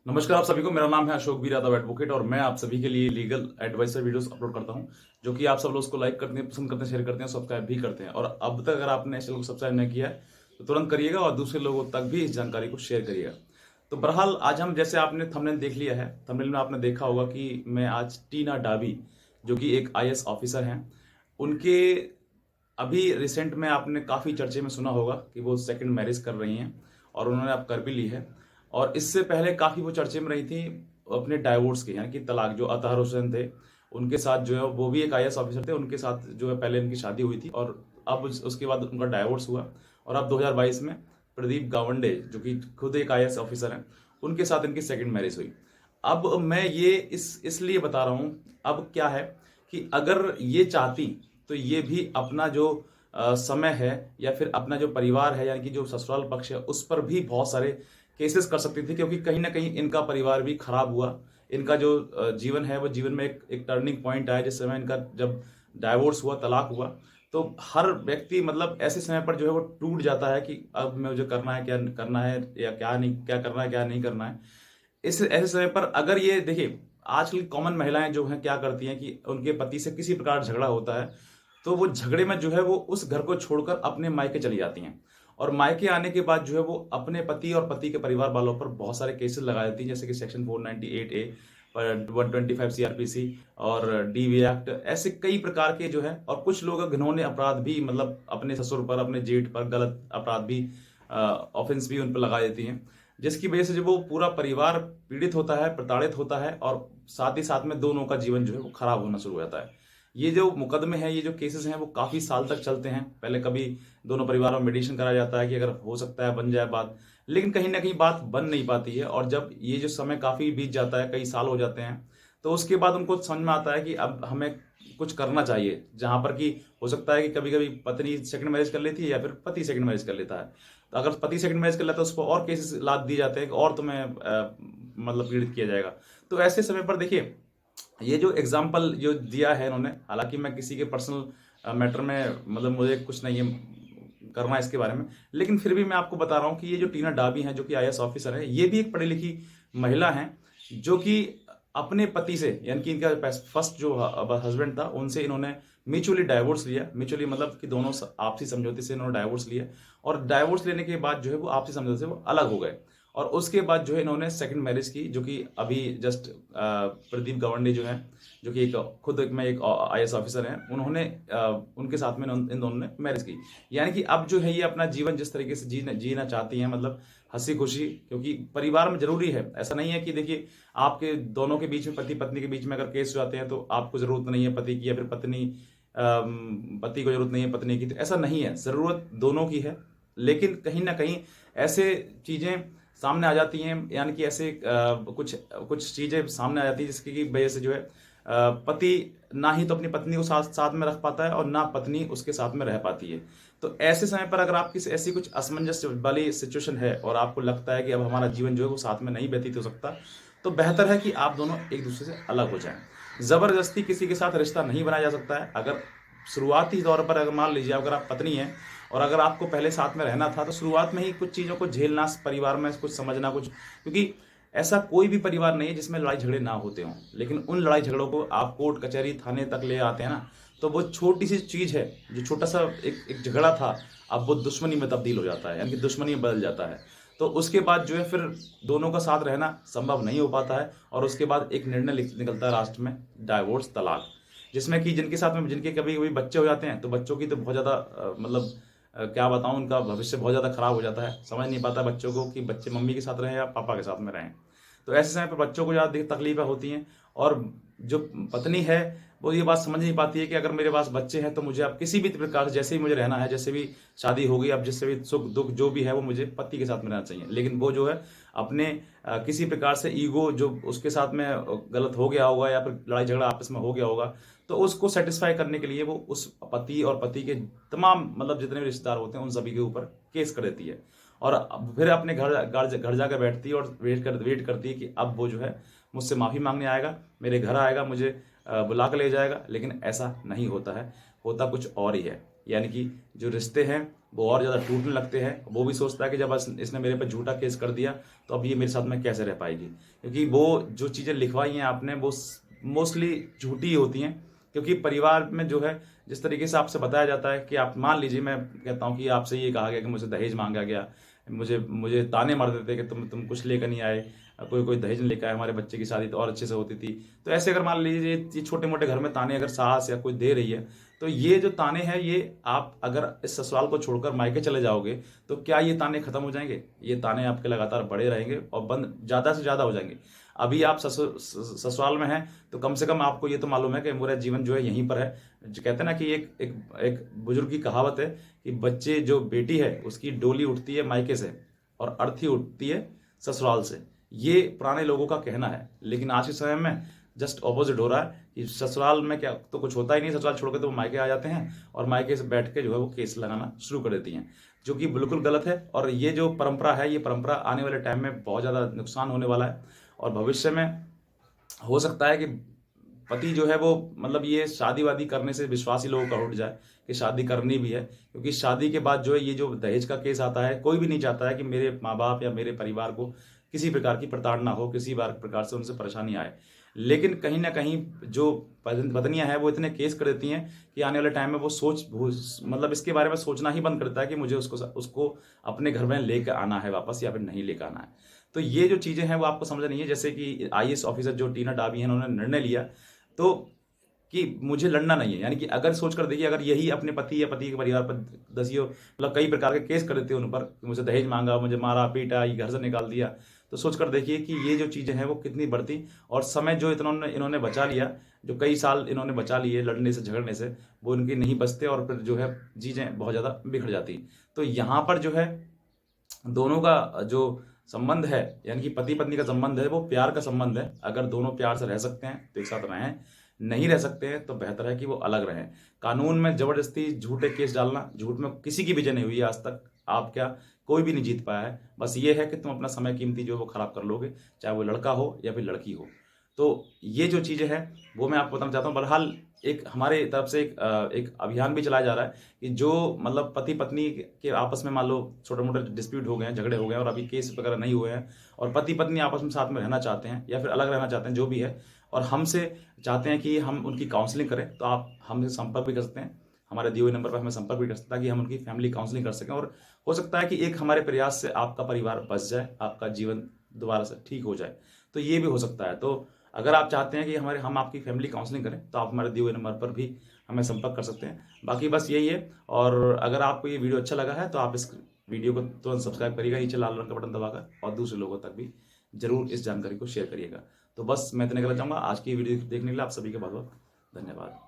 नमस्कार आप सभी को। मेरा नाम है अशोक वीर यादव एडवोकेट और मैं आप सभी के लिए लीगल एडवाइसर वीडियोस अपलोड करता हूं, जो कि आप सब लोग उसको लाइक करते हैं, पसंद करते हैं, शेयर करते हैं, सब्सक्राइब भी करते हैं। और अब तक अगर आपने इस चैनल को सब्सक्राइब नहीं किया है तो तुरंत करिएगा और दूसरे लोगों तक भी इस जानकारी को शेयर करिएगा। तो बहरहाल आज हम, जैसे आपने थंबनेल देख लिया है, थंबनेल में आपने देखा होगा कि मैं आज टीना डाबी, जो कि एक आईएएस ऑफिसर हैं, उनके अभी रिसेंट में आपने काफ़ी चर्चे में सुना होगा कि वो सेकंड मैरिज कर रही हैं और उन्होंने अब कर भी ली है। और इससे पहले काफ़ी वो चर्चे में रही थी अपने डाइवोर्स के, यानी कि तलाक। जो अतहर हुसैन थे, उनके साथ जो है वो भी एक आईएएस ऑफिसर थे, उनके साथ जो है पहले इनकी शादी हुई थी और अब उसके बाद उनका डाइवोर्स हुआ। और अब 2022 में प्रदीप गावंडे, जो कि खुद एक आईएएस ऑफिसर हैं, उनके साथ इनकी सेकंड मैरिज हुई। अब मैं ये इसलिए बता रहा हूँ, अब क्या है कि अगर ये चाहती तो ये भी अपना जो समय है या फिर अपना जो परिवार है, यानी कि जो ससुराल पक्ष है, उस पर भी बहुत सारे केसेस कर सकती थी, क्योंकि कहीं ना कहीं इनका परिवार भी खराब हुआ। इनका जो जीवन है वो जीवन में एक टर्निंग पॉइंट आया जिस समय इनका जब डाइवोर्स हुआ, तलाक हुआ। तो हर व्यक्ति मतलब ऐसे समय पर जो है वो टूट जाता है कि अब मुझे करना है, क्या करना है या क्या नहीं, क्या करना है क्या नहीं करना है। इस ऐसे समय पर अगर ये देखिए, आजकल कॉमन महिलाएं जो हैं क्या करती हैं कि उनके पति से किसी प्रकार झगड़ा होता है तो वो झगड़े में जो है वो उस घर को छोड़कर अपने मायके चली जाती हैं। और मायके आने के बाद जो है वो अपने पति और पति के परिवार वालों पर बहुत सारे केसेस लगा देती हैं, जैसे कि सेक्शन 498A पर 125 सीआरपीसी और डीवी एक्ट, ऐसे कई प्रकार के जो है। और कुछ लोग घिनौने अपराध भी, मतलब अपने ससुर पर, अपने जेठ पर गलत अपराध भी, ऑफेंस भी उन पर लगा देती हैं, जिसकी वजह से जब वो पूरा परिवार पीड़ित होता है, प्रताड़ित होता है और साथ ही साथ में दोनों का जीवन जो है वो खराब होना शुरू हो जाता है। ये जो मुकदमे हैं, ये जो केसेस हैं, वो काफ़ी साल तक चलते हैं। पहले कभी दोनों परिवारों में मेडिएशन कराया जाता है कि अगर हो सकता है बन जाए बात, लेकिन कहीं ना कहीं बात बन नहीं पाती है। और जब ये जो समय काफ़ी बीत जाता है, कई साल हो जाते हैं, तो उसके बाद उनको समझ में आता है कि अब हमें कुछ करना चाहिए। जहां पर कि हो सकता है कि कभी कभी पत्नी सेकंड मैरिज कर लेती है या फिर पति सेकंड मैरिज कर लेता है। तो अगर पति सेकंड मैरिज कर लेता है तो उसको और केसेस लाद दिए जाते हैं कि और तुम्हें मतलब पीड़ित किया जाएगा। तो ऐसे समय पर देखिए, ये जो एग्जाम्पल जो दिया है इन्होंने, हालांकि मैं किसी के पर्सनल मैटर में, मतलब मुझे कुछ नहीं है करना इसके बारे में, लेकिन फिर भी मैं आपको बता रहा हूँ कि ये जो टीना डाबी हैं, जो कि आईएएस ऑफिसर है, ये भी एक पढ़ी लिखी महिला हैं, जो कि अपने पति से, यानी कि इनका फर्स्ट जो हस्बैंड था, उनसे इन्होंने म्यूचुअली डाइवोर्स लिया। म्यूचुअली मतलब कि दोनों आपसी समझौते से इन्होंने डाइवोर्स लिया। और डाइवोर्स लेने के बाद जो है वो आपसी समझौते से वो अलग हो गए। और उसके बाद जो है इन्होंने सेकंड मैरिज की, जो कि अभी जस्ट प्रदीप गवंडे जो है, जो कि मैं एक आईएएस ऑफिसर हैं, उन्होंने उनके साथ में इन दोनों ने मैरिज की। यानी कि अब जो है ये अपना जीवन जिस तरीके से जीना चाहती हैं, मतलब हंसी खुशी, क्योंकि परिवार में जरूरी है। ऐसा नहीं है कि देखिए, आपके दोनों के बीच में, पति पत्नी के बीच में अगर केस हो जाते हैं तो आपको जरूरत नहीं है पति की, या फिर पति को जरूरत नहीं है पत्नी की। तो ऐसा नहीं है, जरूरत दोनों की है। लेकिन कहीं ना कहीं ऐसे चीजें सामने आ जाती हैं, यानी कि ऐसे कुछ कुछ चीजें सामने आ जाती है जिसकी वजह से जो है पति ना ही तो अपनी पत्नी को साथ साथ में रख पाता है और ना पत्नी उसके साथ में रह पाती है। तो ऐसे समय पर अगर आपकी ऐसी कुछ असमंजस वाली सिचुएशन है और आपको लगता है कि अब हमारा जीवन जो है वो साथ में नहीं व्यतीत हो सकता, तो बेहतर है कि आप दोनों एक दूसरे से अलग हो जाएं। जबरदस्ती किसी के साथ रिश्ता नहीं बनाया जा सकता है। अगर शुरुआती तौर पर, अगर मान लीजिए अगर आप पत्नी हैं और अगर आपको पहले साथ में रहना था, तो शुरुआत में ही कुछ चीज़ों को झेलना, परिवार में कुछ समझना, कुछ, क्योंकि ऐसा कोई भी परिवार नहीं है जिसमें लड़ाई झगड़े ना होते हों। लेकिन उन लड़ाई झगड़ों को आप कोर्ट कचहरी थाने तक ले आते हैं ना, तो वो छोटी सी चीज़ है, जो छोटा सा एक झगड़ा था, अब वो दुश्मनी में तब्दील हो जाता है, यानी कि दुश्मनी में बदल जाता है। तो उसके बाद जो है फिर दोनों का साथ रहना संभव नहीं हो पाता है। और उसके बाद एक निर्णय निकलता है लास्ट में, डाइवोर्स, तलाक, जिसमें कि जिनके साथ में, जिनके कभी कभी बच्चे हो जाते हैं, तो बच्चों की तो बहुत ज़्यादा मतलब क्या बताऊं, उनका भविष्य बहुत ज़्यादा खराब हो जाता है। समझ नहीं पाता बच्चों को कि बच्चे मम्मी के साथ रहें या पापा के साथ में रहें। तो ऐसे समय पर बच्चों को ज़्यादा तकलीफें होती हैं। और जो पत्नी है वो ये बात समझ नहीं पाती है कि अगर मेरे पास बच्चे हैं तो मुझे अब किसी भी प्रकार से, जैसे ही मुझे रहना है, जैसे भी शादी हो गई, अब जिससे भी सुख दुख जो भी है वो मुझे पति के साथ में रहना चाहिए। लेकिन वो जो है अपने किसी प्रकार से ईगो, जो उसके साथ में गलत हो गया होगा या फिर लड़ाई झगड़ा आपस में हो गया होगा, तो उसको सेटिस्फाई करने के लिए वो उस पति और पति के तमाम, मतलब जितने भी रिश्तेदार होते हैं, उन सभी के ऊपर केस कर देती है। और फिर अपने घर जाकर बैठती है और वेट करती है कि अब वो जो है मुझसे माफ़ी मांगने आएगा, मेरे घर आएगा, मुझे बुला कर ले जाएगा। लेकिन ऐसा नहीं होता है, होता कुछ और ही है। यानी कि जो रिश्ते हैं वो और ज़्यादा टूटने लगते हैं। वो भी सोचता है कि जब इसने मेरे पे झूठा केस कर दिया तो अब ये मेरे साथ में कैसे रह पाएगी, क्योंकि वो जो चीज़ें लिखवाई हैं आपने वो मोस्टली झूठी ही होती हैं। क्योंकि परिवार में जो है जिस तरीके से आपसे बताया जाता है कि आप मान लीजिए, मैं कहता हूँ कि आपसे ये कहा गया कि मुझे दहेज मांगा गया, मुझे मुझे ताने मार देते कि तुम कुछ लेकर नहीं आए, कोई कोई दहेज नहीं लेकर आए, हमारे बच्चे की शादी तो और अच्छे से होती थी। तो ऐसे अगर मान लीजिए ये छोटे मोटे घर में ताने अगर सास या कोई दे रही है, तो ये जो ताने हैं ये आप अगर इस ससुराल को छोड़कर मायके चले जाओगे तो क्या ये ताने खत्म हो जाएंगे? ये ताने आपके लगातार बढ़े रहेंगे और बंद ज़्यादा से ज़्यादा हो जाएंगे। अभी आप ससुराल में हैं तो कम से कम आपको ये तो मालूम है कि मेरा जीवन जो है यहीं पर है। जो कहते हैं ना कि एक एक एक बुजुर्ग की कहावत है कि बच्चे जो बेटी है उसकी डोली उठती है मायके से और अर्थी उठती है ससुराल से। ये पुराने लोगों का कहना है, लेकिन आज के समय में जस्ट ऑपोजिट हो रहा है कि ससुराल में क्या तो कुछ होता ही नहीं, ससुराल छोड़ के तो वो मायके आ जाते हैं और मायके से बैठ के जो है वो केस लगाना शुरू कर देती हैं, जो कि बिल्कुल गलत है। और ये जो परंपरा है, ये परंपरा आने वाले टाइम में बहुत ज़्यादा नुकसान होने वाला है और भविष्य में हो सकता है कि पति जो है वो मतलब ये शादी वादी करने से विश्वास ही लोगों का उठ जाए कि शादी करनी भी है, क्योंकि शादी के बाद जो है ये जो दहेज का केस आता है, कोई भी नहीं चाहता है कि मेरे माँ बाप या मेरे परिवार को किसी प्रकार की प्रताड़ना हो, किसी प्रकार से उनसे परेशानी आए। लेकिन कहीं ना कहीं जो पत्नियां हैं वो इतने केस कर देती हैं कि आने वाले टाइम में वो मतलब इसके बारे में सोचना ही बंद करता है कि मुझे उसको उसको अपने घर में लेकर आना है वापस या फिर नहीं लेकर आना है। तो ये जो चीज़ें हैं वो आपको समझ नहीं है। जैसे कि आईएएस ऑफिसर जो टीना डाबी है, उन्होंने निर्णय लिया तो कि मुझे लड़ना नहीं है, यानी कि अगर सोच कर देखिए, अगर यही अपने पति या पति के परिवार पर दसियों मतलब कई प्रकार के केस कर देते हैं उन पर, मुझे दहेज मांगा, मुझे मारा पीटा, ये घर से निकाल दिया, तो सोच कर देखिए कि ये जो चीज़ें हैं वो कितनी बढ़ती। और समय जो इतना इन्होंने बचा लिया, जो कई साल इन्होंने बचा लिए लड़ने से झगड़ने से, वो इनके नहीं बचते और फिर जो है चीज़ें बहुत ज़्यादा बिगड़ जाती। तो यहाँ पर जो है दोनों का जो संबंध है, यानी कि पति पत्नी का संबंध है, वो प्यार का संबंध है। अगर दोनों प्यार से रह सकते हैं तो एक साथ रहें, नहीं रह सकते हैं तो बेहतर है कि वो अलग रहें। कानून में जबरदस्ती झूठे केस डालना, झूठ में किसी की विजय नहीं हुई है आज तक। आप क्या, कोई भी नहीं जीत पाया है। बस ये है कि तुम अपना समय कीमती जो है वो खराब कर लोगे, चाहे वो लड़का हो या फिर लड़की हो। तो ये जो चीज़ें हैं वो मैं आपको बताना चाहता हूँ। बहरहाल एक हमारे तरफ से एक अभियान भी चलाया जा रहा है कि जो मतलब पति पत्नी के आपस में मान लो छोटे मोटे डिस्प्यूट हो गए हैं, झगड़े हो गए हैं और अभी केस वगैरह नहीं हुए हैं और पति पत्नी आपस में साथ में रहना चाहते हैं या फिर अलग रहना चाहते हैं, जो भी है, और हमसे चाहते हैं कि हम उनकी काउंसलिंग करें, तो आप हमसे संपर्क भी कर सकते हैं। हमारे दिए हुए नंबर पर हमें संपर्क भी कर सकता है ताकि हम उनकी फैमिली काउंसलिंग कर सकें और हो सकता है कि एक हमारे प्रयास से आपका परिवार बच जाए, आपका जीवन दोबारा से ठीक हो जाए। तो ये भी हो सकता है। तो अगर आप चाहते हैं कि हम आपकी फैमिली काउंसलिंग करें तो आप हमारे दिए हुए नंबर पर भी हमें संपर्क कर सकते हैं। बाकी बस यही है। और अगर आपको ये वीडियो अच्छा लगा है तो आप इस वीडियो को तुरंत सब्सक्राइब करिएगा नीचे लाल रंग का बटन दबाकर, और दूसरे लोगों तक भी जरूर इस जानकारी को शेयर करिएगा। तो बस मैं इतने कहना चाहूँगा। आज की वीडियो देखने के लिए आप सभी का बहुत बहुत धन्यवाद।